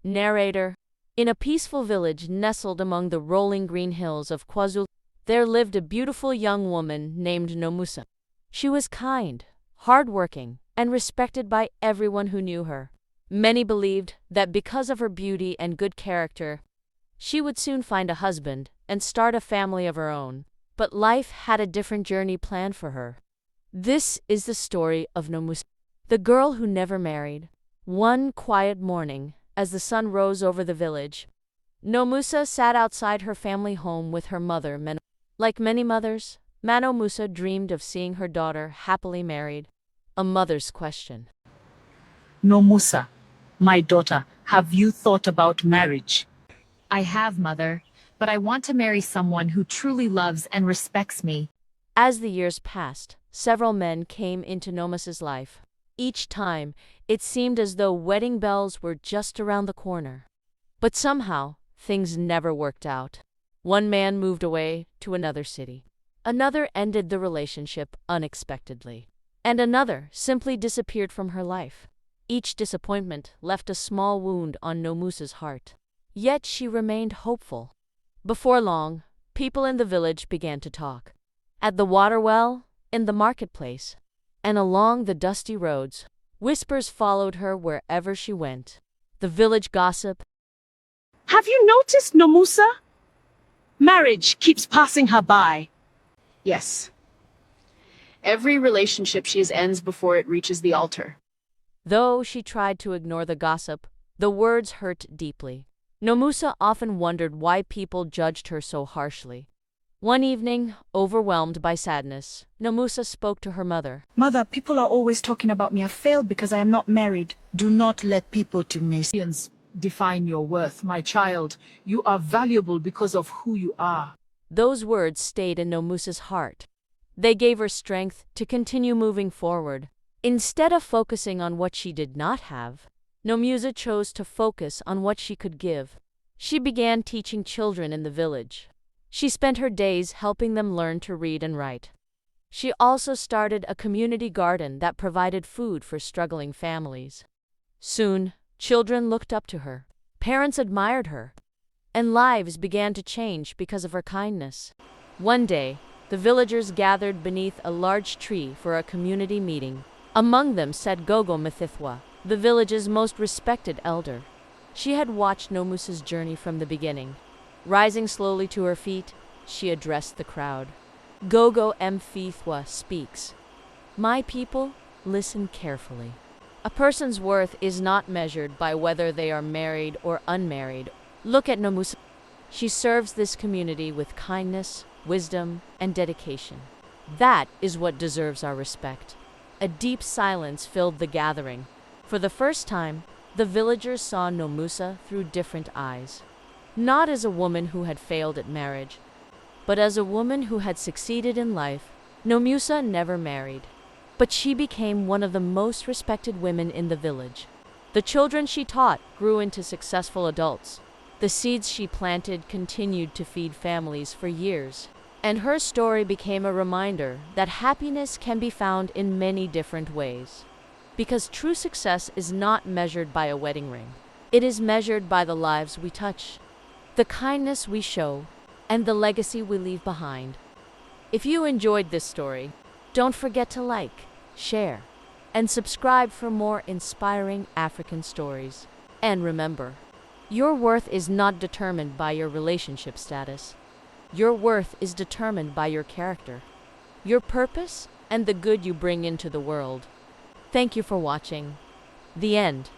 Narrator. In a peaceful village nestled among the rolling green hills of KwaZulu, there lived a beautiful young woman named Nomusa. She was kind, hardworking, and respected by everyone who knew her. Many believed that because of her beauty and good character, she would soon find a husband and start a family of her own. But life had a different journey planned for her. This is the story of Nomusa, the girl who never married. One quiet morning, as the sun rose over the village, Nomusa sat outside her family home with her mother, Mano. Like many mothers, Nomusa dreamed of seeing her daughter happily married. A mother's question. Nomusa, my daughter, have you thought about marriage? I have, Mother, but I want to marry someone who truly loves and respects me. As the years passed, several men came into Nomusa's life. Each time, it seemed as though wedding bells were just around the corner. But somehow, things never worked out. One man moved away to another city. Another ended the relationship unexpectedly. And another simply disappeared from her life. Each disappointment left a small wound on Nomusa's heart. Yet she remained hopeful. Before long, people in the village began to talk. At the water well, in the marketplace, and along the dusty roads, whispers followed her wherever she went. The village gossip. Have you noticed Nomusa? Marriage keeps passing her by. Yes. Every relationship she ends before it reaches the altar. Though she tried to ignore the gossip, the words hurt deeply. Nomusa often wondered why people judged her so harshly. One evening, overwhelmed by sadness, Nomusa spoke to her mother. Mother, people are always talking about me. I failed because I am not married. Do not let people to define your worth, my child. You are valuable because of who you are. Those words stayed in Nomusa's heart. They gave her strength to continue moving forward. Instead of focusing on what she did not have, Nomusa chose to focus on what she could give. She began teaching children in the village. She spent her days helping them learn to read and write. She also started a community garden that provided food for struggling families. Soon, children looked up to her, parents admired her, and lives began to change because of her kindness. One day, the villagers gathered beneath a large tree for a community meeting. Among them sat Gogo Mthethwa, the village's most respected elder. She had watched Nomusa's journey from the beginning. Rising slowly to her feet, she addressed the crowd. Gogo Mthethwa speaks. My people, listen carefully. A person's worth is not measured by whether they are married or unmarried. Look at Nomusa. She serves this community with kindness, wisdom, and dedication. That is what deserves our respect. A deep silence filled the gathering. For the first time, the villagers saw Nomusa through different eyes. Not as a woman who had failed at marriage, but as a woman who had succeeded in life. Nomusa never married, but she became one of the most respected women in the village. The children she taught grew into successful adults. The seeds she planted continued to feed families for years. And her story became a reminder that happiness can be found in many different ways. Because true success is not measured by a wedding ring. It is measured by the lives we touch, the kindness we show, and the legacy we leave behind. If you enjoyed this story, don't forget to like, share, and subscribe for more inspiring African stories. And remember, your worth is not determined by your relationship status. Your worth is determined by your character, your purpose, and the good you bring into the world. Thank you for watching. The end.